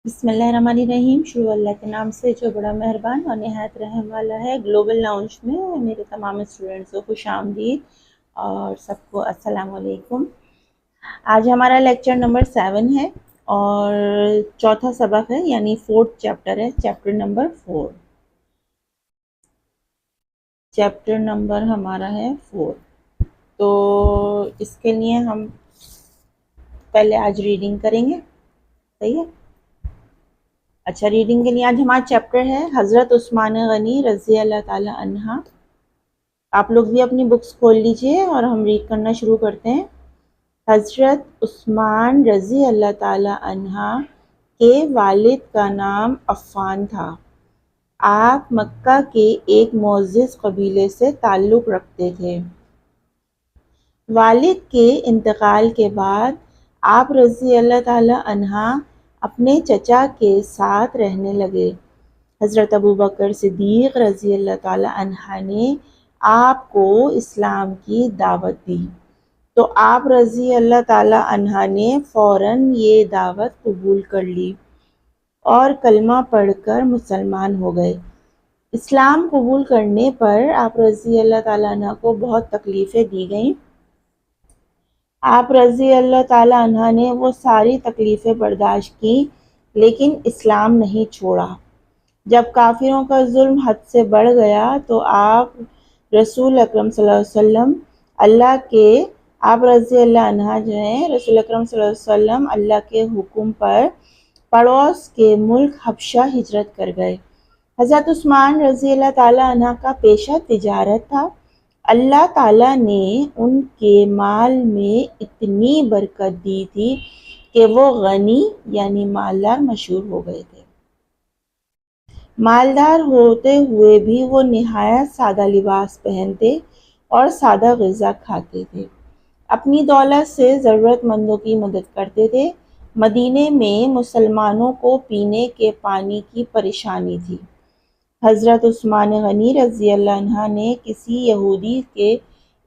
بسم اللہ الرحمن الرحیم۔ شروع اللہ کے نام سے جو بڑا مہربان اور نہایت رحم والا ہے۔ گلوبل لاؤنج میں میرے تمام اسٹوڈنٹس کو خوش آمدید اور سب کو السلام علیکم۔ آج ہمارا لیکچر نمبر 7 ہے اور چوتھا سبق ہے، یعنی 4th چیپٹر ہے، چیپٹر نمبر 4۔ چیپٹر نمبر ہمارا ہے 4۔ تو اس کے لیے ہم پہلے آج ریڈنگ کریں گے، صحیح ہے؟ اچھا، ریڈنگ کے لیے آج ہمارا چیپٹر ہے حضرت عثمان غنی رضی اللہ تعالی عنہ۔ آپ لوگ بھی اپنی بکس کھول لیجئے اور ہم ریڈ کرنا شروع کرتے ہیں۔ حضرت عثمان رضی اللہ تعالی عنہ کے والد کا نام عفان تھا۔ آپ مکہ کے ایک معزز قبیلے سے تعلق رکھتے تھے۔ والد کے انتقال کے بعد آپ رضی اللہ تعالی عنہ اپنے چچا کے ساتھ رہنے لگے۔ حضرت ابوبکر صدیق رضی اللہ تعالی عنہ نے آپ کو اسلام کی دعوت دی، تو آپ رضی اللہ تعالی عنہ نے فوراً یہ دعوت قبول کر لی اور کلمہ پڑھ کر مسلمان ہو گئے۔ اسلام قبول کرنے پر آپ رضی اللہ تعالی عنہ کو بہت تکلیفیں دی گئیں۔ آپ رضی اللہ تعالی عنہ نے وہ ساری تکلیفیں برداشت کی لیکن اسلام نہیں چھوڑا۔ جب کافروں کا ظلم حد سے بڑھ گیا تو آپ رسول اکرم صلی اللہ علیہ وسلم آپ رضی اللہ عنہ جو ہیں رسول اکرم صلی اللہ علیہ وسلم اللہ کے حکم پر پڑوس کے ملک حبشہ ہجرت کر گئے۔ حضرت عثمان رضی اللہ تعالی عنہ کا پیشہ تجارت تھا۔ اللہ تعالیٰ نے ان کے مال میں اتنی برکت دی تھی کہ وہ غنی یعنی مالدار مشہور ہو گئے تھے۔ مالدار ہوتے ہوئے بھی وہ نہایت سادہ لباس پہنتے اور سادہ غذا کھاتے تھے۔ اپنی دولت سے ضرورت مندوں کی مدد کرتے تھے۔ مدینے میں مسلمانوں کو پینے کے پانی کی پریشانی تھی۔ حضرت عثمان غنی رضی اللہ عنہ نے کسی یہودی کے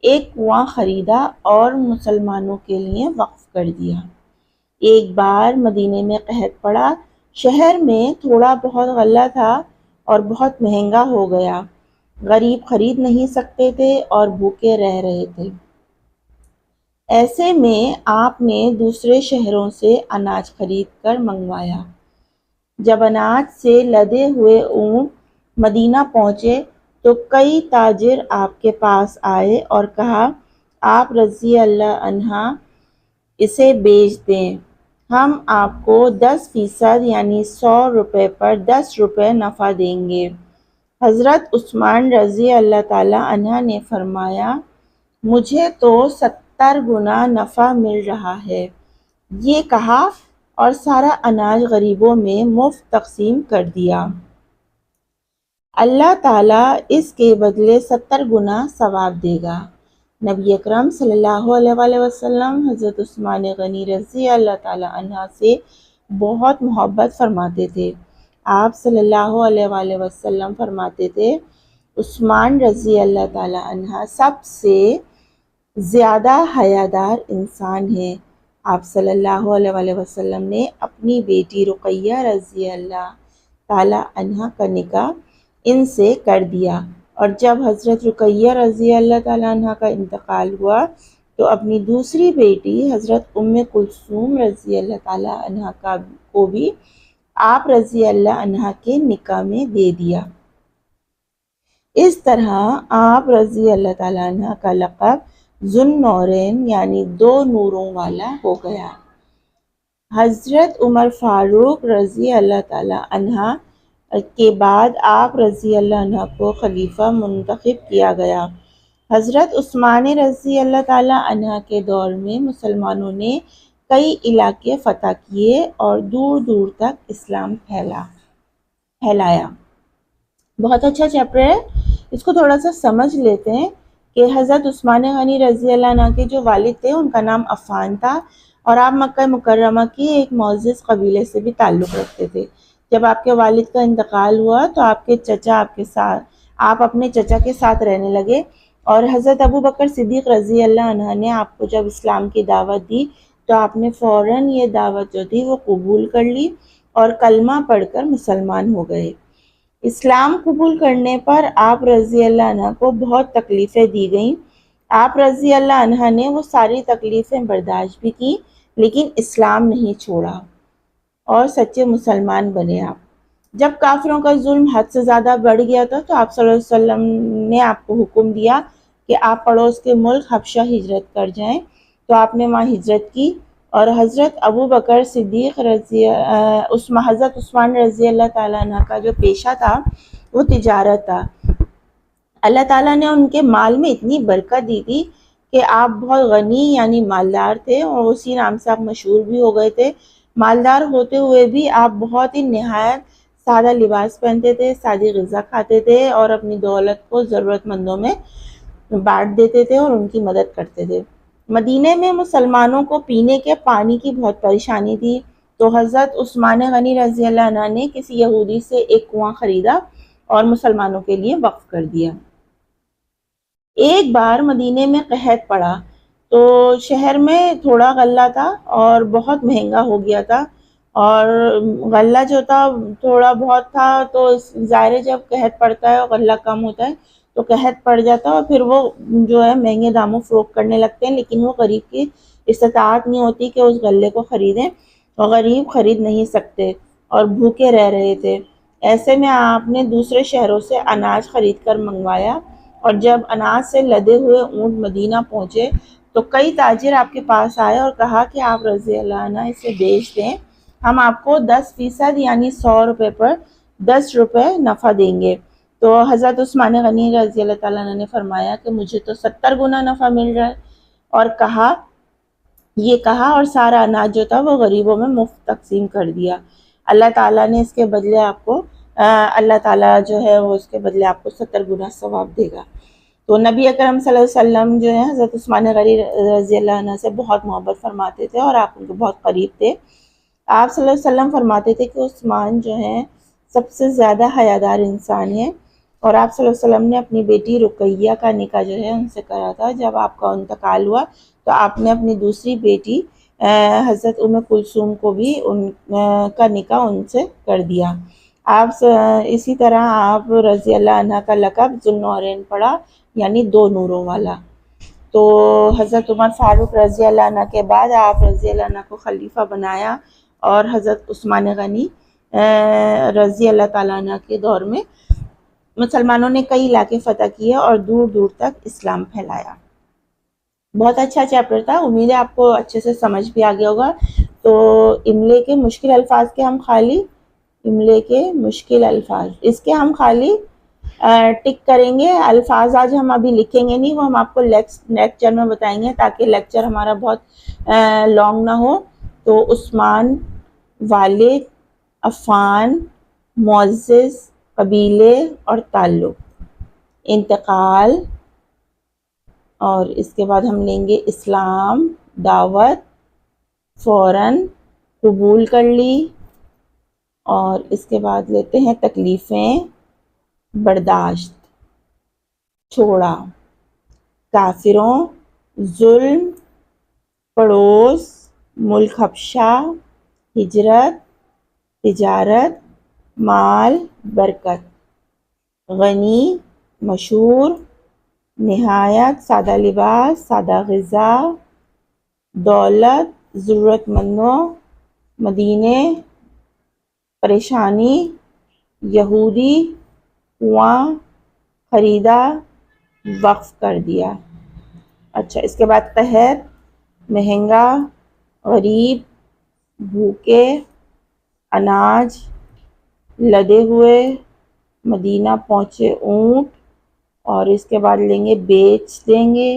ایک کنواں خریدا اور مسلمانوں کے لیے وقف کر دیا۔ ایک بار مدینے میں قحط پڑا۔ شہر میں تھوڑا بہت غلہ تھا اور بہت مہنگا ہو گیا۔ غریب خرید نہیں سکتے تھے اور بھوکے رہ رہے تھے۔ ایسے میں آپ نے دوسرے شہروں سے اناج خرید کر منگوایا۔ جب اناج سے لدے ہوئے اونٹ مدینہ پہنچے تو کئی تاجر آپ کے پاس آئے اور کہا، آپ رضی اللہ عنہ اسے بیچ دیں، ہم آپ کو 10% یعنی 100 روپے پر 10 روپے نفع دیں گے۔ حضرت عثمان رضی اللہ تعالی عنہ نے فرمایا، مجھے تو 70 گنا نفع مل رہا ہے۔ یہ کہا اور سارا اناج غریبوں میں مفت تقسیم کر دیا۔ اللہ تعالیٰ اس کے بدلے 70 گنا ثواب دے گا۔ نبی اکرم صلی اللہ علیہ وآلہ وسلم حضرت عثمان غنی رضی اللہ تعالی عنہ سے بہت محبت فرماتے تھے۔ آپ صلی اللہ علیہ وآلہ وسلم فرماتے تھے، عثمان رضی اللہ تعالی عنہ سب سے زیادہ حیادار انسان ہیں۔ آپ صلی اللہ علیہ وآلہ وسلم نے اپنی بیٹی رقیہ رضی اللہ تعالی عنہ کا نکاح ان سے کر دیا، اور جب حضرت رقیہ رضی اللہ تعالی عنہ کا انتقال ہوا تو اپنی دوسری بیٹی حضرت ام کلثوم رضی اللہ تعالی عنہ کو بھی آپ رضی اللہ عنہ کے نکاح میں دے دیا۔ اس طرح آپ رضی اللہ تعالی عنہ کا لقب ذو النورین یعنی 2 نوروں والا ہو گیا۔ حضرت عمر فاروق رضی اللہ تعالی عنہ کے بعد آپ رضی اللہ عنہ کو خلیفہ منتخب کیا گیا۔ حضرت عثمان رضی اللہ تعالی عنہ کے دور میں مسلمانوں نے کئی علاقے فتح کیے اور دور دور تک اسلام پھیلایا۔ بہت اچھا چیپٹر ہے، اس کو تھوڑا سا سمجھ لیتے ہیں کہ حضرت عثمان غنی رضی اللہ عنہ کے جو والد تھے ان کا نام عفان تھا اور آپ مکہ مکرمہ کی ایک معزز قبیلے سے بھی تعلق رکھتے تھے۔ جب آپ کے والد کا انتقال ہوا تو آپ اپنے چچا کے ساتھ رہنے لگے، اور حضرت ابوبکر صدیق رضی اللہ عنہ نے آپ کو جب اسلام کی دعوت دی تو آپ نے فوراً یہ دعوت جو تھی وہ قبول کر لی اور کلمہ پڑھ کر مسلمان ہو گئے۔ اسلام قبول کرنے پر آپ رضی اللہ عنہ کو بہت تکلیفیں دی گئیں۔ آپ رضی اللہ عنہ نے وہ ساری تکلیفیں برداشت بھی کی، لیکن اسلام نہیں چھوڑا اور سچے مسلمان بنے آپ۔ جب کافروں کا ظلم حد سے زیادہ بڑھ گیا تھا تو آپ صلی اللہ علیہ وسلم نے آپ کو حکم دیا کہ آپ پڑوس کے ملک حبشہ ہجرت کر جائیں، تو آپ نے وہاں ہجرت کی، اور حضرت ابو بکر صدیق حضرت عثمان رضی اللہ تعالیٰ عنہ کا جو پیشہ تھا وہ تجارت تھا۔ اللہ تعالیٰ نے ان کے مال میں اتنی برکت دی تھی کہ آپ بہت غنی یعنی مالدار تھے، اور اسی نام سے آپ مشہور بھی ہو گئے تھے۔ مالدار ہوتے ہوئے بھی آپ بہت ہی نہایت سادہ لباس پہنتے تھے، سادی غذا کھاتے تھے، اور اپنی دولت کو ضرورت مندوں میں بانٹ دیتے تھے اور ان کی مدد کرتے تھے۔ مدینے میں مسلمانوں کو پینے کے پانی کی بہت پریشانی تھی، تو حضرت عثمان غنی رضی اللہ عنہ نے کسی یہودی سے ایک کنواں خریدا اور مسلمانوں کے لیے وقف کر دیا۔ ایک بار مدینے میں قحط پڑا تو شہر میں تھوڑا غلہ تھا اور بہت مہنگا ہو گیا تھا، اور غلہ جو تھا تھوڑا بہت تھا تو ظاہر ہے جب قحط پڑتا ہے اور غلہ کم ہوتا ہے تو قحط پڑ جاتا ہے، اور پھر وہ جو ہے مہنگے داموں فروخت کرنے لگتے ہیں، لیکن وہ غریب کی استطاعت نہیں ہوتی کہ اس غلے کو خریدیں، اور غریب خرید نہیں سکتے اور بھوکے رہ رہے تھے۔ ایسے میں آپ نے دوسرے شہروں سے اناج خرید کر منگوایا، اور جب اناج سے لدے ہوئے اونٹ مدینہ پہنچے تو کئی تاجر آپ کے پاس آئے اور کہا کہ آپ رضی اللہ عنہ اسے بیچ دیں، ہم آپ کو 10% یعنی 100 روپے پر 10 روپے نفع دیں گے۔ تو حضرت عثمان غنی رضی اللہ تعالیٰ عنہ نے فرمایا کہ مجھے تو 70 گنا نفع مل رہا ہے، اور کہا اور سارا اناج جو تھا وہ غریبوں میں مفت تقسیم کر دیا۔ اللہ تعالیٰ نے اس کے بدلے آپ کو اللہ تعالیٰ جو ہے وہ اس کے بدلے آپ کو 70 گنا ثواب دے گا۔ تو نبی اکرم صلی اللہ علیہ وسلم جو ہے حضرت عثمان غنی رضی اللہ عنہ سے بہت محبت فرماتے تھے اور آپ ان کے بہت قریب تھے۔ آپ صلی اللہ علیہ وسلم فرماتے تھے کہ عثمان جو ہیں سب سے زیادہ حیادار انسان ہے، اور آپ صلی اللہ علیہ وسلم نے اپنی بیٹی رقیہ کا نکاح جو ہے ان سے کرا تھا۔ جب آپ کا انتقال ہوا تو آپ نے اپنی دوسری بیٹی حضرت ام کلثوم کو بھی ان کا نکاح ان سے کر دیا۔ اسی طرح آپ رضی اللہ عنہ کا لقب ذوالنورین پڑا، یعنی 2 نوروں والا۔ تو حضرت عمر فاروق رضی اللہ عنہ کے بعد آپ رضی اللہ عنہ کو خلیفہ بنایا، اور حضرت عثمان غنی رضی اللہ تعالیٰ عنہ کے دور میں مسلمانوں نے کئی علاقے فتح کیے اور دور دور تک اسلام پھیلایا۔ بہت اچھا چیپٹر تھا، امید ہے آپ کو اچھے سے سمجھ بھی آ گیا ہوگا۔ تو املے کے مشکل الفاظ کے ہم خالی اس کے ہم خالی ٹک کریں گے۔ الفاظ آج ہم ابھی لکھیں گے نہیں، وہ ہم آپ کو لیکچر میں بتائیں گے تاکہ لیکچر ہمارا بہت لانگ نہ ہو۔ تو عثمان، والد، عفان، معزز، قبیلے اور تعلق، انتقال، اور اس کے بعد ہم لیں گے اسلام، دعوت، فوراً، قبول کر لی، اور اس کے بعد لیتے ہیں تکلیفیں، برداشت، چھوڑا، کافروں، ظلم، پڑوس، ملک حبشہ، ہجرت، تجارت، مال، برکت، غنی، مشہور، نہایت سادہ لباس، سادہ غذا، دولت، ضرورت مندوں، مدینے، پریشانی، یہودی، کنواں خریدا، وقف کر دیا۔ اچھا، اس کے بعد قحط، مہنگا، غریب، بھوکے، اناج، لدے ہوئے، مدینہ پہنچے اونٹ، اور اس کے بعد لیں گے بیچ دیں گے۔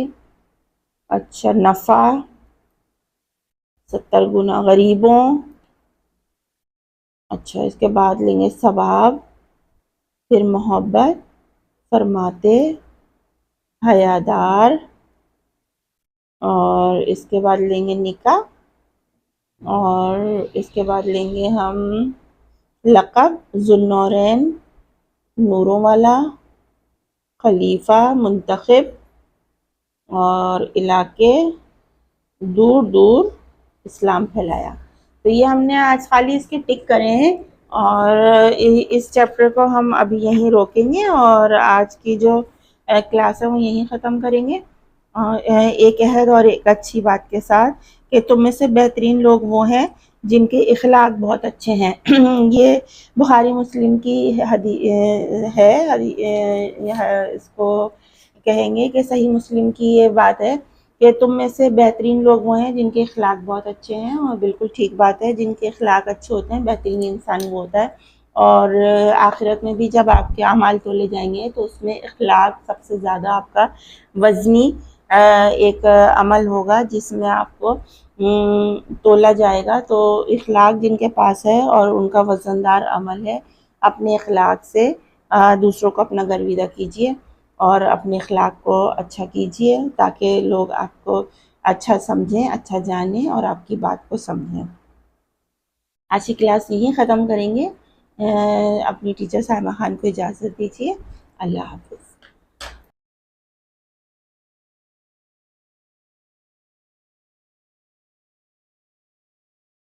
اچھا، نفع 70 گنا غریبوں۔ اچھا، اس کے بعد لیں گے ثواب، پھر محبت، فرماتے، حیادار، اور اس کے بعد لیں گے نکاح، اور اس کے بعد لیں گے ہم لقب ذوالنورین، نوروں والا، خلیفہ، منتخب، اور علاقے، دور دور اسلام پھیلایا۔ تو یہ ہم نے آج خالی اس کے ٹک کرے ہیں، اور اس چیپٹر کو ہم ابھی یہیں روکیں گے، اور آج کی جو کلاس ہے وہ یہیں ختم کریں گے، ایک عہد اور ایک اچھی بات کے ساتھ کہ تم میں سے بہترین لوگ وہ ہیں جن کے اخلاق بہت اچھے ہیں۔ یہ بخاری مسلم کی ہے، اس کو کہیں گے کہ صحیح مسلم کی یہ بات ہے کہ تم میں سے بہترین لوگ وہ ہیں جن کے اخلاق بہت اچھے ہیں، اور بالکل ٹھیک بات ہے، جن کے اخلاق اچھے ہوتے ہیں بہترین انسان وہ ہوتا ہے، اور آخرت میں بھی جب آپ کے اعمال تولے جائیں گے تو اس میں اخلاق سب سے زیادہ آپ کا وزنی ایک عمل ہوگا جس میں آپ کو تولا جائے گا۔ تو اخلاق جن کے پاس ہے اور ان کا وزندار عمل ہے، اپنے اخلاق سے دوسروں کو اپنا گرویدہ کیجیے اور اپنے اخلاق کو اچھا کیجیے تاکہ لوگ آپ کو اچھا سمجھیں، اچھا جانیں اور آپ کی بات کو سمجھیں۔ آج کی کلاس یہیں ختم کریں گے۔ اپنی ٹیچر سائمہ خان کو اجازت دیجیے۔ اللہ حافظ۔